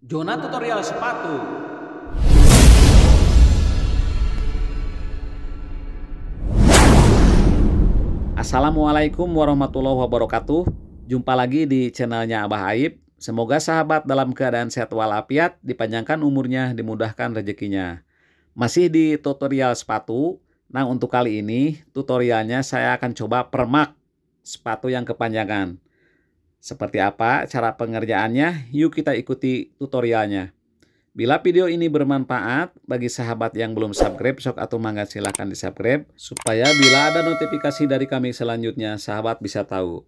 Zona tutorial sepatu. Assalamualaikum warahmatullahi wabarakatuh. Jumpa lagi di channelnya Abah Aib. Semoga sahabat dalam keadaan sehat walafiat, dipanjangkan umurnya, dimudahkan rezekinya. Masih di tutorial sepatu. Nah, untuk kali ini tutorialnya saya akan coba permak sepatu yang kepanjangan. Seperti apa cara pengerjaannya? Yuk kita ikuti tutorialnya. Bila video ini bermanfaat bagi sahabat yang belum subscribe, sok atau mangga silahkan di subscribe supaya bila ada notifikasi dari kami selanjutnya sahabat bisa tahu.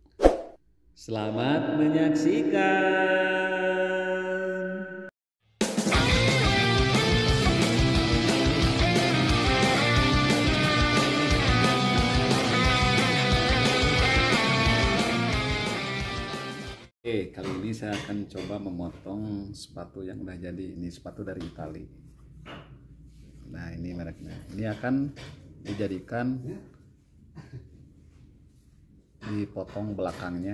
Selamat menyaksikan. Oke, kali ini saya akan coba memotong sepatu yang udah jadi. Ini sepatu dari Itali. Nah, ini mereknya. Ini akan dijadikan dipotong belakangnya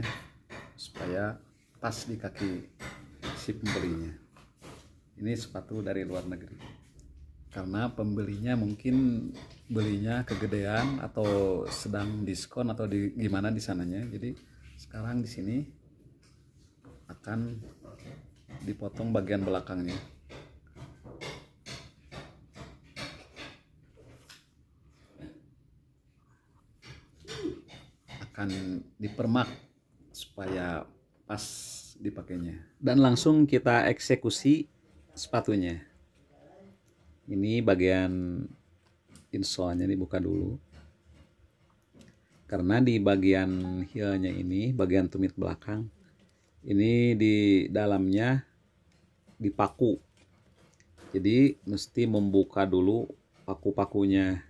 supaya pas di kaki si pembelinya. Ini sepatu dari luar negeri. Karena pembelinya mungkin belinya kegedean atau sedang diskon atau gimana di sananya. Jadi sekarang di sini akan dipotong bagian belakangnya. Akan dipermak supaya pas dipakainya. Dan langsung kita eksekusi sepatunya. Ini bagian insole-nya dibuka dulu. Karena di bagian heel-nya ini, bagian tumit belakang, ini di dalamnya dipaku. Jadi mesti membuka dulu paku-pakunya.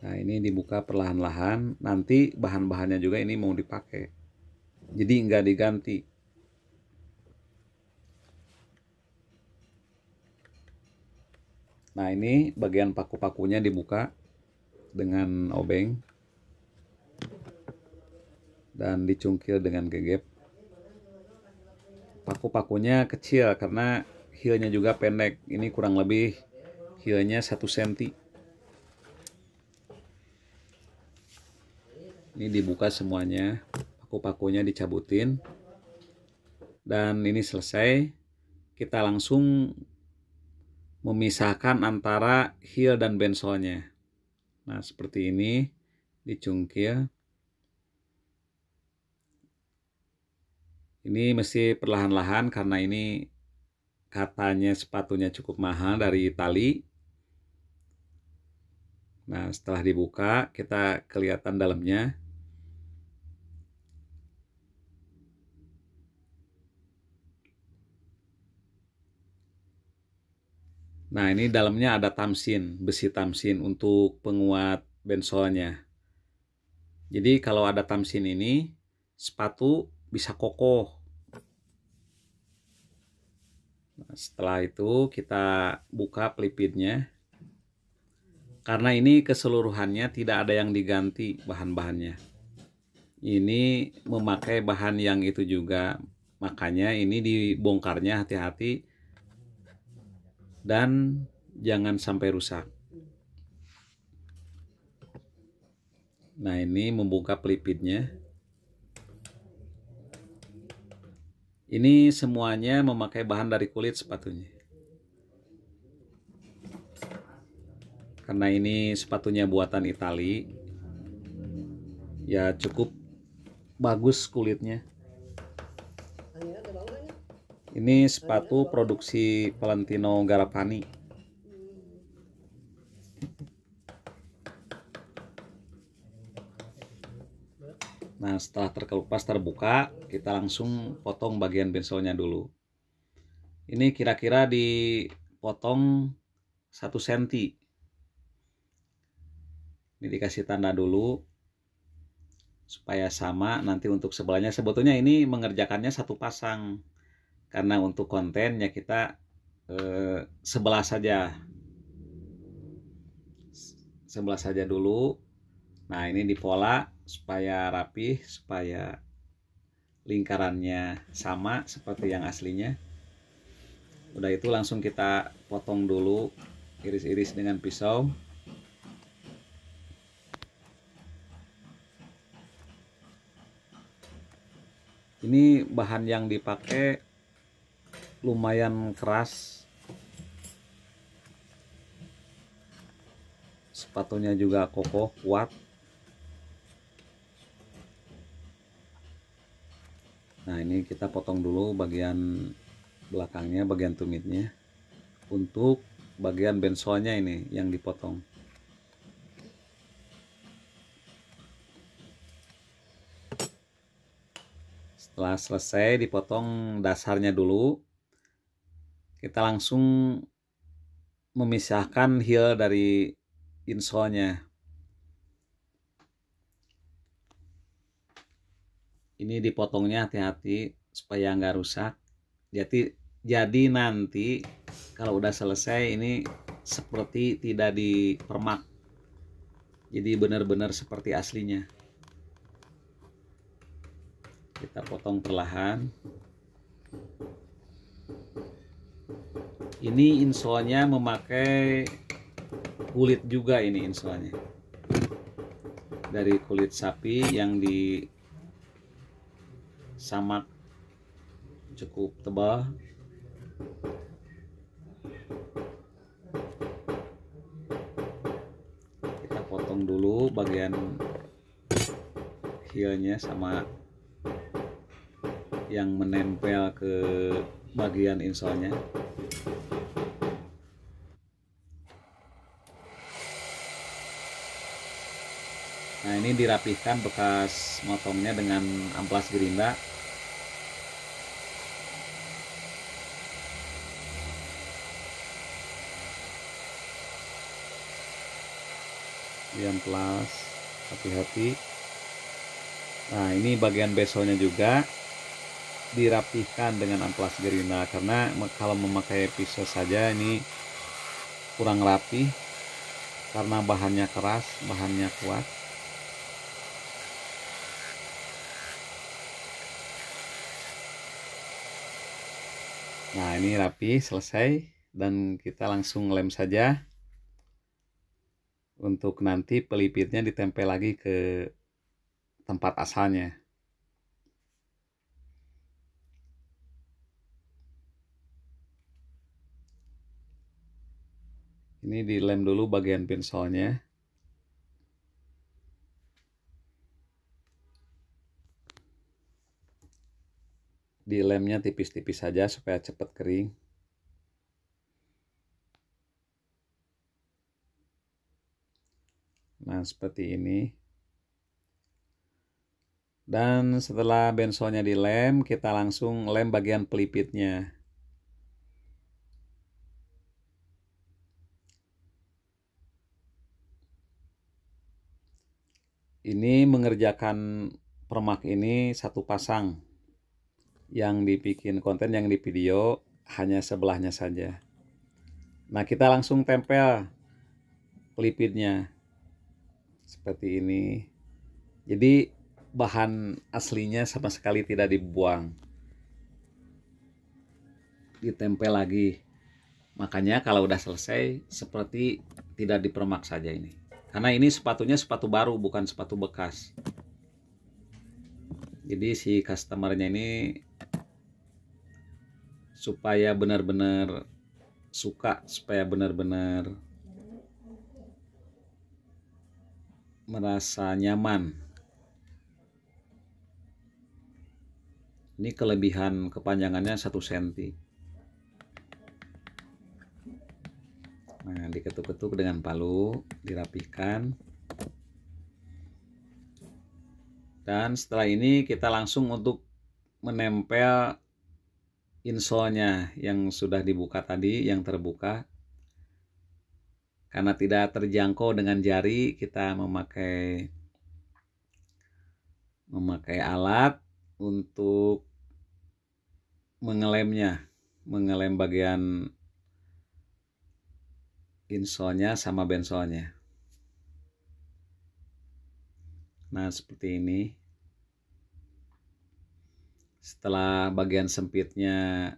Nah, ini dibuka perlahan-lahan. Nanti bahan-bahannya juga ini mau dipakai. Jadi nggak diganti. Nah, ini bagian paku-pakunya dibuka dengan obeng dan dicungkil dengan gegep. Paku-pakunya kecil karena heel-nya juga pendek. Ini kurang lebih heel-nya 1 cm. Ini dibuka semuanya, paku-pakunya dicabutin. Dan ini selesai. Kita langsung memisahkan antara heel dan bensolnya. Nah, seperti ini dicungkil. Ini mesti perlahan-lahan karena ini katanya sepatunya cukup mahal dari Itali. Nah, setelah dibuka kita kelihatan dalamnya. Nah, ini dalamnya ada tamsin, besi tamsin untuk penguat bensolnya. Jadi kalau ada tamsin ini, sepatu bisa kokoh. Nah, setelah itu kita buka pelipitnya. Karena ini keseluruhannya tidak ada yang diganti bahan-bahannya. Ini memakai bahan yang itu juga. Makanya ini dibongkarnya hati-hati dan jangan sampai rusak. Nah, ini membuka pelipitnya. Ini semuanya memakai bahan dari kulit sepatunya. Karena ini sepatunya buatan Itali, ya cukup bagus kulitnya. Ini sepatu produksi Valentino Garapani. Nah, setelah terkelupas terbuka, kita langsung potong bagian bensolnya dulu. Ini kira-kira dipotong 1 cm. Ini dikasih tanda dulu supaya sama. Nanti untuk sebelahnya, sebetulnya ini mengerjakannya satu pasang. Karena untuk kontennya kita sebelah saja. Sebelah saja dulu. Nah, ini dipola supaya rapih, supaya lingkarannya sama seperti yang aslinya. Udah itu langsung kita potong dulu, iris-iris dengan pisau. Ini bahan yang dipakai lumayan keras. Sepatunya juga kokoh, kuat. Nah, ini kita potong dulu bagian belakangnya, bagian tumitnya. Untuk bagian bensolnya ini yang dipotong. Setelah selesai dipotong dasarnya dulu, kita langsung memisahkan heel dari insolnya. Ini dipotongnya hati-hati supaya nggak rusak. Jadi nanti kalau udah selesai ini seperti tidak dipermak. Jadi benar-benar seperti aslinya. Kita potong perlahan. Ini insolnya memakai kulit juga, ini insolnya dari kulit sapi yang disamak cukup tebal. Kita potong dulu bagian heelnya sama yang menempel ke bagian insolnya. Nah, ini dirapihkan bekas motongnya dengan amplas gerinda. Di amplas, hati-hati. Nah, ini bagian besolnya juga dirapihkan dengan amplas gerinda, karena kalau memakai pisau saja ini kurang rapi karena bahannya keras, bahannya kuat. Nah, ini rapi, selesai, dan kita langsung lem saja. Untuk nanti pelipitnya ditempel lagi ke tempat asalnya. Ini dilem dulu bagian pinsolnya. Dilemnya tipis-tipis saja supaya cepat kering. Nah, seperti ini. Dan setelah bensolnya dilem, kita langsung lem bagian pelipitnya. Ini mengerjakan permak ini satu pasang. Yang dibikin konten, yang di video hanya sebelahnya saja. Nah, kita langsung tempel pelipitnya seperti ini. Jadi bahan aslinya sama sekali tidak dibuang, ditempel lagi. Makanya kalau udah selesai seperti tidak dipermak saja ini. Karena ini sepatunya sepatu baru, bukan sepatu bekas. Jadi si customernya ini supaya benar-benar suka, supaya benar-benar merasa nyaman. Ini kelebihan kepanjangannya 1 cm. Nah, diketuk-ketuk dengan palu, dirapihkan. Dan setelah ini kita langsung untuk menempel insolnya yang sudah dibuka tadi, yang terbuka. Karena tidak terjangkau dengan jari, kita memakai alat untuk mengelemnya, mengelem bagian insolnya sama bensolnya. Nah, seperti ini. Setelah bagian sempitnya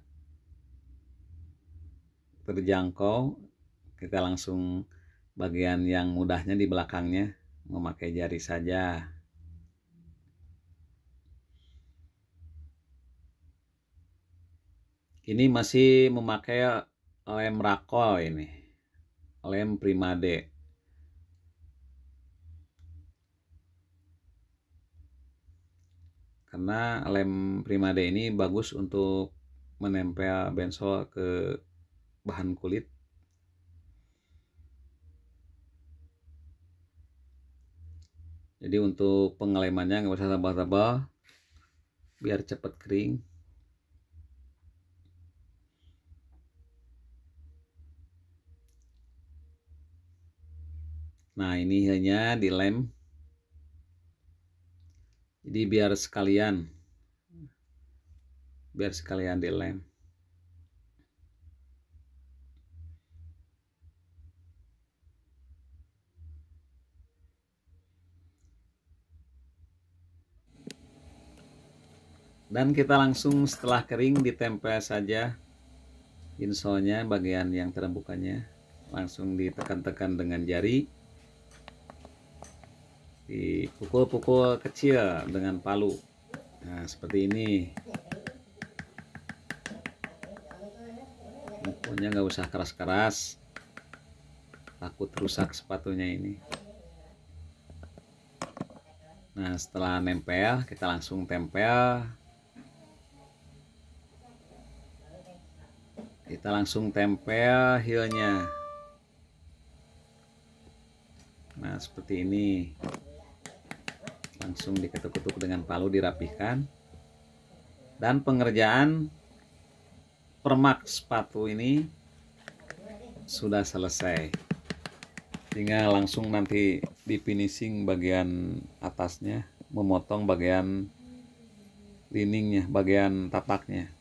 terjangkau, kita langsung bagian yang mudahnya di belakangnya, memakai jari saja. Ini masih memakai lem rakol ini, lem Primade. Karena lem Primade ini bagus untuk menempel bensol ke bahan kulit. Jadi untuk pengelemannya nggak usah tebal-tebal, biar cepat kering. Nah, ini hanya dilem. Jadi biar sekalian dilem. Dan kita langsung setelah kering ditempel saja insolnya, bagian yang terbukannya langsung ditekan-tekan dengan jari, dipukul-pukul kecil dengan palu. Nah, seperti ini. Mukulnya nggak usah keras-keras, takut rusak sepatunya ini. Nah, setelah nempel, kita langsung tempel. Kita langsung tempel heelnya. Nah, seperti ini. Langsung diketuk-ketuk dengan palu, dirapihkan. Dan pengerjaan permak sepatu ini sudah selesai. Tinggal langsung nanti di finishing bagian atasnya, memotong bagian liningnya, bagian tapaknya.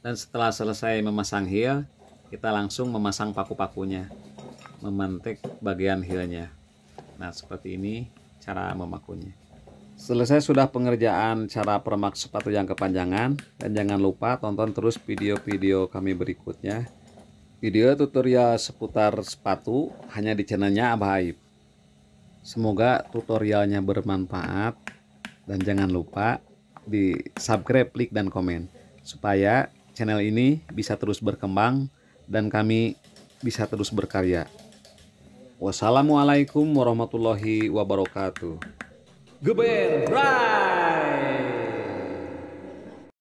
Dan setelah selesai memasang heel, kita langsung memasang paku-pakunya, memantik bagian heelnya. Nah, seperti ini cara memakunya. Selesai sudah pengerjaan cara permak sepatu yang kepanjangan, dan jangan lupa tonton terus video-video kami berikutnya. Video tutorial seputar sepatu hanya di channelnya Abah Aib. Semoga tutorialnya bermanfaat, dan jangan lupa di subscribe, like, dan komen supaya channel ini bisa terus berkembang dan kami bisa terus berkarya. Wassalamualaikum warahmatullahi wabarakatuh. Geber, bray!